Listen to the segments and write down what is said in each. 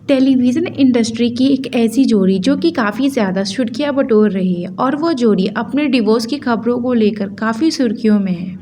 Television industry की एक ऐसी जोड़ी जो कि काफ़ी ज़्यादा सुर्खियाँ बटोर रही है और वो जोड़ी अपने डिवोर्स की खबरों को लेकर काफ़ी सुर्खियों में है।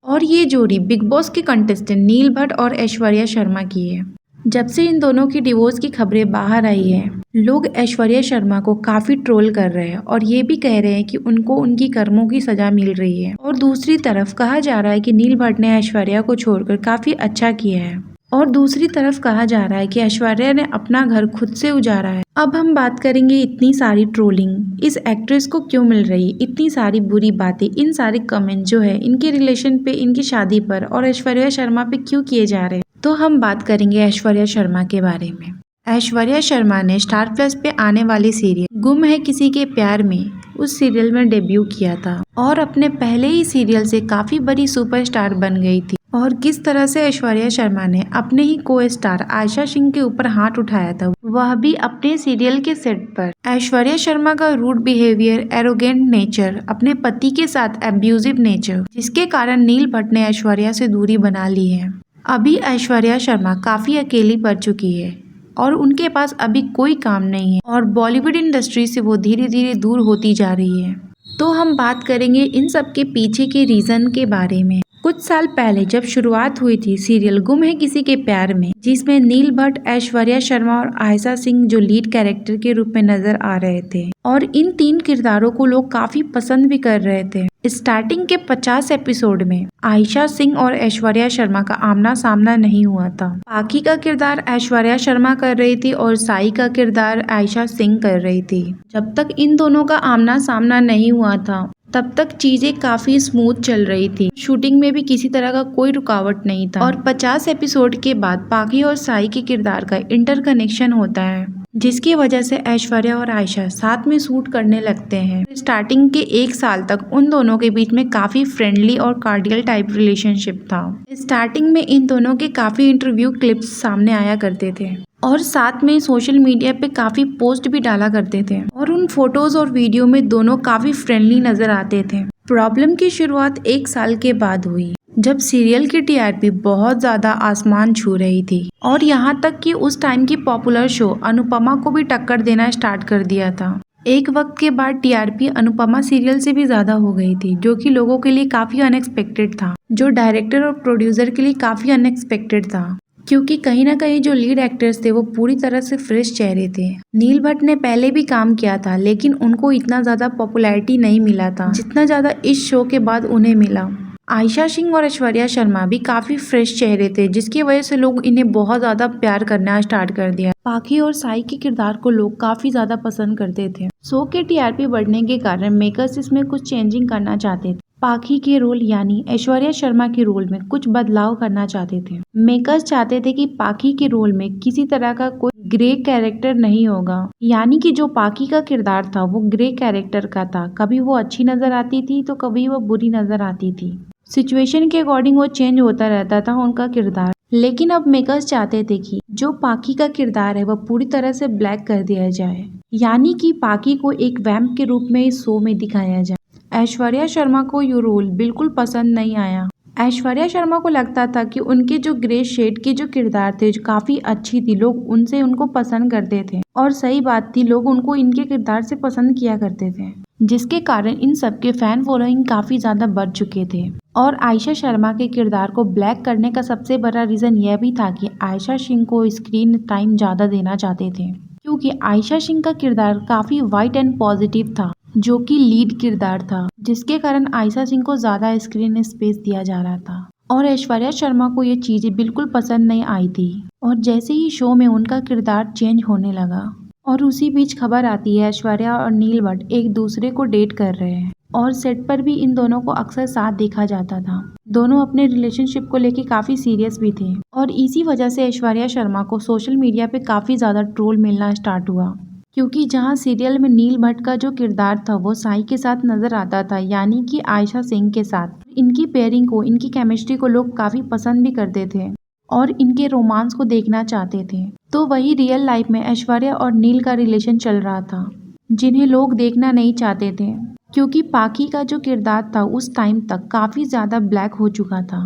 और ये जोड़ी बिग बॉस के कंटेस्टेंट नील भट्ट और ऐश्वर्या शर्मा की है। जब से इन दोनों की डिवोर्स की खबरें बाहर आई हैं, लोग ऐश्वर्या शर्मा को काफ़ी ट्रोल कर रहे हैं और ये भी कह रहे हैं कि उनको उनकी कर्मों की सज़ा मिल रही है। और दूसरी तरफ कहा जा रहा है कि नील भट्ट ने ऐश्वर्या को छोड़कर काफ़ी अच्छा किया है। और दूसरी तरफ कहा जा रहा है कि ऐश्वर्या ने अपना घर खुद से उजाड़ा है। अब हम बात करेंगे इतनी सारी ट्रोलिंग इस एक्ट्रेस को क्यों मिल रही, इतनी सारी बुरी बातें, इन सारे कमेंट जो है इनके रिलेशन पे, इनकी शादी पर और ऐश्वर्या शर्मा पे क्यों किए जा रहे हैं। तो हम बात करेंगे ऐश्वर्या शर्मा के बारे में। ऐश्वर्या शर्मा ने स्टार प्लस पे आने वाली सीरियल गुम है किसी के प्यार में, उस सीरियल में डेब्यू किया था और अपने पहले ही सीरियल से काफी बड़ी सुपरस्टार बन गई थी। और किस तरह से ऐश्वर्या शर्मा ने अपने ही को स्टार आयशा सिंह के ऊपर हाथ उठाया था, वह भी अपने सीरियल के सेट पर। ऐश्वर्या शर्मा का रूड बिहेवियर, एरोगेंट नेचर, अपने पति के साथ एब्यूजिव नेचर, जिसके कारण नील भट्ट ने ऐश्वर्या से दूरी बना ली है। अभी ऐश्वर्या शर्मा काफी अकेली पड़ चुकी है और उनके पास अभी कोई काम नहीं है और बॉलीवुड इंडस्ट्री से वो धीरे धीरे दूर होती जा रही है। तो हम बात करेंगे इन सब के पीछे के रीजन के बारे में। कुछ साल पहले जब शुरुआत हुई थी सीरियल गुम है किसी के प्यार में, जिसमें नील भट्ट, ऐश्वर्या शर्मा और आयशा सिंह जो लीड कैरेक्टर के रूप में नजर आ रहे थे, और इन तीन किरदारों को लोग काफी पसंद भी कर रहे थे। स्टार्टिंग के 50 एपिसोड में आयशा सिंह और ऐश्वर्या शर्मा का आमना सामना नहीं हुआ था। पाखी का किरदार ऐश्वर्या शर्मा कर रही थी और साई का किरदार आयशा सिंह कर रही थी। जब तक इन दोनों का आमना सामना नहीं हुआ था तब तक चीजें काफी स्मूथ चल रही थी। शूटिंग में भी किसी तरह का कोई रुकावट नहीं था। और 50 एपिसोड के बाद पाखी और साई के किरदार का इंटरकनेक्शन होता है, जिसकी वजह से ऐश्वर्या और आयशा साथ में शूट करने लगते हैं। स्टार्टिंग के 1 साल तक उन दोनों के बीच में काफी फ्रेंडली और कार्डियल टाइप रिलेशनशिप था। स्टार्टिंग में इन दोनों के काफी इंटरव्यू क्लिप्स सामने आया करते थे और साथ में सोशल मीडिया पे काफी पोस्ट भी डाला करते थे और उन फोटोज और वीडियो में दोनों काफी फ्रेंडली नजर आते थे। प्रॉब्लम की शुरुआत 1 साल के बाद हुई, जब सीरियल की टीआरपी बहुत ज्यादा आसमान छू रही थी और यहाँ तक कि उस टाइम की पॉपुलर शो अनुपमा को भी टक्कर देना स्टार्ट कर दिया था। एक वक्त के बाद टीआरपी अनुपमा सीरियल से भी ज्यादा हो गई थी, जो कि लोगों के लिए काफी अनएक्सपेक्टेड था, जो डायरेक्टर और प्रोड्यूसर के लिए काफी अनएक्सपेक्टेड था, क्योंकि कहीं ना कहीं जो लीड एक्टर्स थे वो पूरी तरह से फ्रेश चेहरे थे। नील भट्ट ने पहले भी काम किया था लेकिन उनको इतना ज्यादा पॉपुलैरिटी नहीं मिला था जितना ज्यादा इस शो के बाद उन्हें मिला। आयशा सिंह और ऐश्वर्या शर्मा भी काफी फ्रेश चेहरे थे, जिसकी वजह से लोग इन्हें बहुत ज्यादा प्यार करना स्टार्ट कर दिया। पाखी और साई के किरदार को लोग काफी ज्यादा पसंद करते थे। शो के टीआरपी बढ़ने के कारण मेकर्स इसमें कुछ चेंजिंग करना चाहते थे। पाखी के रोल यानी ऐश्वर्या शर्मा के रोल में कुछ बदलाव करना चाहते थे। मेकर्स चाहते थे कि पाखी के रोल में किसी तरह का कोई ग्रे कैरेक्टर नहीं होगा, यानी कि जो पाखी का किरदार था वो ग्रे कैरेक्टर का था। कभी वो अच्छी नजर आती थी तो कभी वो बुरी नजर आती थी। सिचुएशन के अकॉर्डिंग वो चेंज होता रहता था उनका किरदार। लेकिन अब मेकर्स चाहते थे कि जो पाखी का किरदार है वह पूरी तरह से ब्लैक कर दिया जाए, यानी कि पाखी को एक वैम्प के रूप में इस शो में दिखाया जाए। ऐश्वर्या शर्मा को ये रोल बिल्कुल पसंद नहीं आया। ऐश्वर्या शर्मा को लगता था कि उनके जो ग्रे शेड के जो किरदार थे जो काफी अच्छी थी, लोग उनसे उनको पसंद करते थे और सही बात थी, लोग उनको इनके किरदार से पसंद किया करते थे, जिसके कारण इन सबके फैन फॉलोइंग काफी ज्यादा बढ़ चुके थे। और आयशा शर्मा के किरदार को ब्लैक करने का सबसे बड़ा रीजन यह भी था कि आयशा सिंह को स्क्रीन टाइम ज्यादा देना चाहते थे, क्योंकि आयशा सिंह का किरदार काफी वाइट एंड पॉजिटिव था, जो कि लीड किरदार था, जिसके कारण आयशा सिंह को ज्यादा स्क्रीन स्पेस दिया जा रहा था। और ऐश्वर्या शर्मा को ये चीजें बिल्कुल पसंद नहीं आई थी और जैसे ही शो में उनका किरदार चेंज होने लगा और उसी बीच खबर आती है ऐश्वर्या और नील भट्ट एक दूसरे को डेट कर रहे हैं और सेट पर भी इन दोनों को अक्सर साथ देखा जाता था। दोनों अपने रिलेशनशिप को लेके काफी सीरियस भी थे और इसी वजह से ऐश्वर्या शर्मा को सोशल मीडिया पे काफी ज्यादा ट्रोल मिलना स्टार्ट हुआ, क्योंकि जहां सीरियल में नील भट्ट का जो किरदार था वो साई के साथ नजर आता था, यानी कि आयशा सिंह के साथ। इनकी पेयरिंग को, इनकी केमिस्ट्री को लोग काफी पसंद भी करते थे और इनके रोमांस को देखना चाहते थे। तो वही रियल लाइफ में ऐश्वर्या और नील का रिलेशन चल रहा था, जिन्हें लोग देखना नहीं चाहते थे, क्योंकि पाखी का जो किरदार था उस टाइम तक काफी ज्यादा ब्लैक हो चुका था,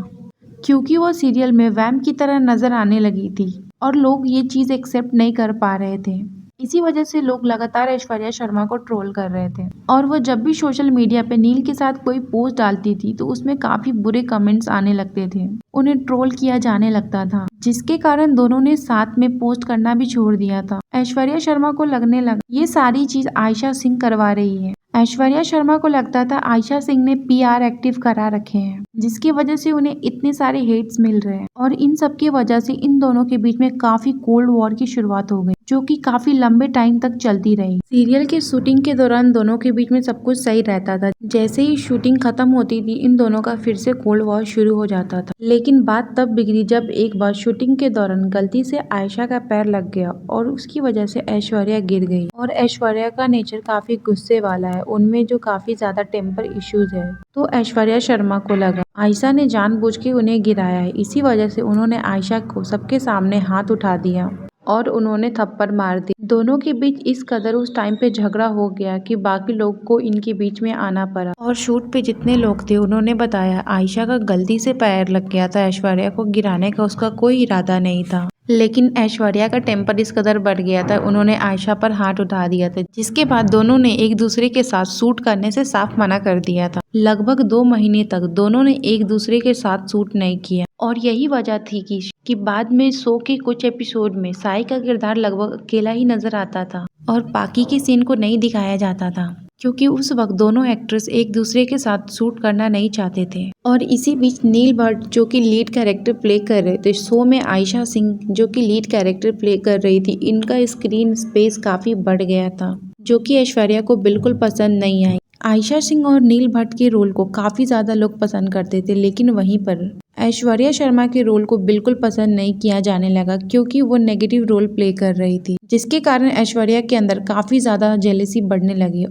क्योंकि वो सीरियल में वैम्प की तरह नजर आने लगी थी और लोग ये चीज़ एक्सेप्ट नहीं कर पा रहे थे। इसी वजह से लोग लगातार ऐश्वर्या शर्मा को ट्रोल कर रहे थे और वो जब भी सोशल मीडिया पे नील के साथ कोई पोस्ट डालती थी तो उसमें काफी बुरे कमेंट्स आने लगते थे, उन्हें ट्रोल किया जाने लगता था, जिसके कारण दोनों ने साथ में पोस्ट करना भी छोड़ दिया था। ऐश्वर्या शर्मा को लगने लगा ये सारी चीज आयशा सिंह करवा रही है। ऐश्वर्या शर्मा को लगता था आयशा सिंह ने पीआर एक्टिव करा रखे हैं, जिसकी वजह से उन्हें इतने सारे हेट्स मिल रहे हैं और इन सब की वजह से इन दोनों के बीच में काफी कोल्ड वॉर की शुरुआत हो गई, जो कि काफी लंबे टाइम तक चलती रही। सीरियल के शूटिंग के दौरान दोनों के बीच में सब कुछ सही रहता था। जैसे ही शूटिंग खत्म होती थी इन दोनों का फिर से कोल्ड वॉर शुरू हो जाता था। लेकिन बात तब बिगड़ी जब एक बार शूटिंग के दौरान गलती से आयशा का पैर लग गया और उसकी वजह से ऐश्वर्या गिर गई। और ऐश्वर्या का नेचर काफी गुस्से वाला है, उनमें जो काफी ज्यादा टेम्पर इश्यूज है, तो ऐश्वर्या शर्मा को लगा आयशा ने जानबूझ के उन्हें गिराया है। इसी वजह से उन्होंने आयशा को सबके सामने हाथ उठा दिया और उन्होंने थप्पड़ मार दी। दोनों के बीच इस कदर उस टाइम पे झगड़ा हो गया कि बाकी लोग को इनके बीच में आना पड़ा। और शूट पे जितने लोग थे उन्होंने बताया आयशा का गलती से पैर लग गया था, ऐश्वर्या को गिराने का उसका कोई इरादा नहीं था। लेकिन ऐश्वर्या का टेम्पर इस कदर बढ़ गया था, उन्होंने आयशा पर हाथ उठा दिया था, जिसके बाद दोनों ने एक दूसरे के साथ शूट करने से साफ मना कर दिया था। लगभग 2 महीने तक दोनों ने एक दूसरे के साथ शूट नहीं किया और यही वजह थी कि बाद में शो के कुछ एपिसोड में साई का किरदार लगभग अकेला ही नजर आता था और बाकी के सीन को नहीं दिखाया जाता था, क्योंकि उस वक्त दोनों एक्ट्रेस एक दूसरे के साथ शूट करना नहीं चाहते थे। और इसी बीच नील भट्ट जो कि लीड कैरेक्टर प्ले कर रहे थे शो में, आयशा सिंह जो कि लीड कैरेक्टर प्ले कर रही थी, इनका स्क्रीन स्पेस काफी बढ़ गया था, जो कि ऐश्वर्या को बिल्कुल पसंद नहीं आई। आयशा सिंह और नील भट्ट के रोल को काफी ज्यादा लोग पसंद करते थे, लेकिन वहीं पर ऐश्वर्या शर्मा के रोल को बिल्कुल पसंद नहीं किया जाने लगा, क्योंकि वो नेगेटिव रोल प्ले कर रही थी, जिसके कारण ऐश्वर्या के अंदर काफी ज्यादा जेलेसी बढ़ने लगी।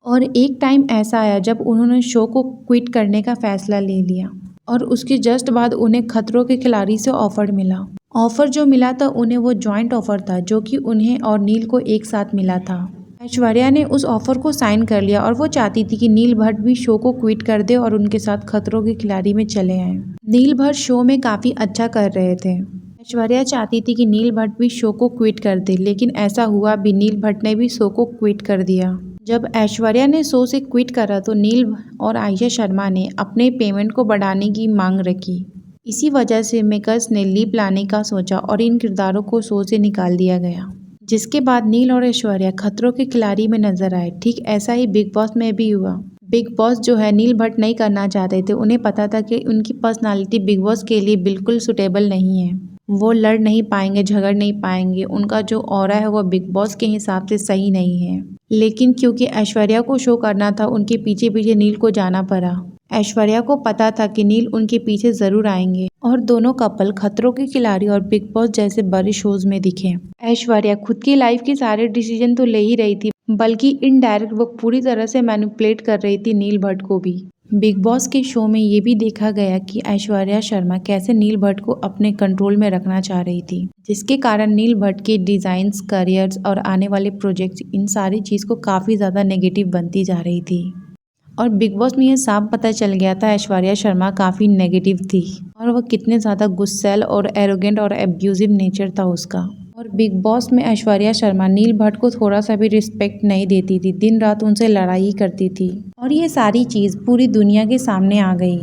और एक टाइम ऐसा आया जब उन्होंने शो को क्विट करने का फैसला ले लिया और उसके जस्ट बाद उन्हें खतरों के खिलाड़ी से ऑफर मिला। ऑफर जो मिला था उन्हें वो जॉइंट ऑफर था, जो कि उन्हें और नील को एक साथ मिला था। ऐश्वर्या ने उस ऑफर को साइन कर लिया और वो चाहती थी कि नील भट्ट भी शो को क्विट कर दे और उनके साथ खतरों के खिलाड़ी में चले आए। नील भट्ट शो में काफी अच्छा कर रहे थे। ऐश्वर्या चाहती थी कि नील भट्ट भी शो को क्विट कर दे, लेकिन ऐसा हुआ भी, नील भट्ट ने भी शो को क्विट कर दिया। जब ऐश्वर्या ने शो से क्विट करा तो नील और आयशा शर्मा ने अपने पेमेंट को बढ़ाने की मांग रखी। इसी वजह से मेकर्स ने लीप लाने का सोचा और इन किरदारों को शो से निकाल दिया गया, जिसके बाद नील और ऐश्वर्या खतरों के खिलाड़ी में नजर आए। ठीक ऐसा ही बिग बॉस में भी हुआ। बिग बॉस जो है नील भट्ट नहीं करना चाहते थे, उन्हें पता था कि उनकी पर्सनालिटी बिग बॉस के लिए बिल्कुल सुटेबल नहीं है, वो लड़ नहीं पाएंगे, झगड़ नहीं पाएंगे, उनका जो ऑरा है वो बिग बॉस के हिसाब से सही नहीं है। लेकिन क्योंकि ऐश्वर्या को शो करना था, उनके पीछे पीछे नील को जाना पड़ा। ऐश्वर्या को पता था कि नील उनके पीछे जरूर आएंगे और दोनों कपल खतरों के खिलाड़ी और बिग बॉस जैसे बड़े शोज में दिखे। ऐश्वर्या खुद की लाइफ के सारे डिसीजन तो ले ही रही थी, बल्कि इनडायरेक्ट वो पूरी तरह से मैनिपुलेट कर रही थी नील भट्ट को भी। बिग बॉस के शो में ये भी देखा गया कि ऐश्वर्या शर्मा कैसे नील भट्ट को अपने कंट्रोल में रखना चाह रही थी, जिसके कारण नील भट्ट के डिजाइन्स, करियर्स और आने वाले प्रोजेक्ट्स, इन सारी चीज को काफी ज्यादा नेगेटिव बनती जा रही थी। और बिग बॉस में ये साफ पता चल गया था ऐश्वर्या शर्मा काफी नेगेटिव थी और वह कितने ज्यादा गुस्सैल और एरोगेंट और एब्यूजिव नेचर था उसका। और बिग बॉस में ऐश्वर्या शर्मा नील भट्ट को थोड़ा सा भी रिस्पेक्ट नहीं देती थी, दिन रात उनसे लड़ाई करती थी। और ये सारी चीज पूरी दुनिया के सामने आ गई,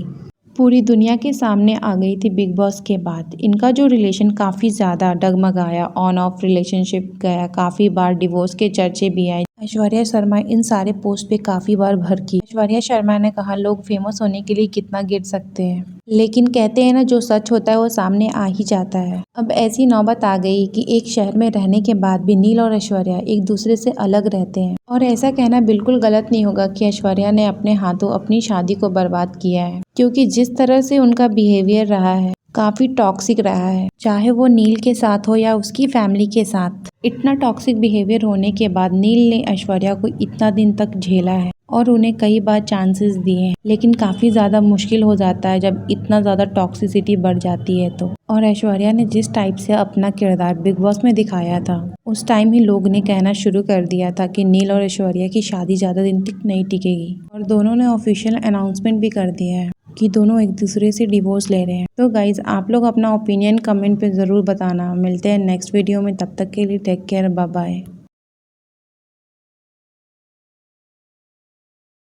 पूरी दुनिया के सामने आ गई थी बिग बॉस के बाद। इनका जो रिलेशन काफ़ी ज़्यादा डगमगाया, ऑन ऑफ रिलेशनशिप गया, काफ़ी बार डिवोर्स के चर्चे भी आए। ऐश्वर्या शर्मा इन सारे पोस्ट पे काफ़ी बार भड़की। ऐश्वर्या शर्मा ने कहा लोग फेमस होने के लिए कितना गिर सकते हैं, लेकिन कहते हैं ना जो सच होता है वो सामने आ ही जाता है। अब ऐसी नौबत आ गई कि एक शहर में रहने के बाद भी नील और ऐश्वर्या एक दूसरे से अलग रहते हैं। और ऐसा कहना बिल्कुल गलत नहीं होगा कि ऐश्वर्या ने अपने हाथों अपनी शादी को बर्बाद किया है, क्योंकि जिस तरह से उनका बिहेवियर रहा है काफी टॉक्सिक रहा है, चाहे वो नील के साथ हो या उसकी फैमिली के साथ। इतना टॉक्सिक बिहेवियर होने के बाद नील ने ऐश्वर्या को इतना दिन तक झेला है और उन्हें कई बार चांसेस दिए हैं, लेकिन काफी ज्यादा मुश्किल हो जाता है जब इतना ज्यादा टॉक्सिसिटी बढ़ जाती है तो। और ऐश्वर्या ने जिस टाइप से अपना किरदार बिग बॉस में दिखाया था, उस टाइम ही लोग ने कहना शुरू कर दिया था कि नील और ऐश्वर्या की शादी ज्यादा दिन तक नहीं टिकेगी। और दोनों ने ऑफिशियल अनाउंसमेंट भी कर दिया है कि दोनों एक दूसरे से डिवोर्स ले रहे हैं। तो गाइज आप लोग अपना ओपिनियन कमेंट पे ज़रूर बताना। मिलते हैं नेक्स्ट वीडियो में, तब तक के लिए टेक केयर, बाय बाय।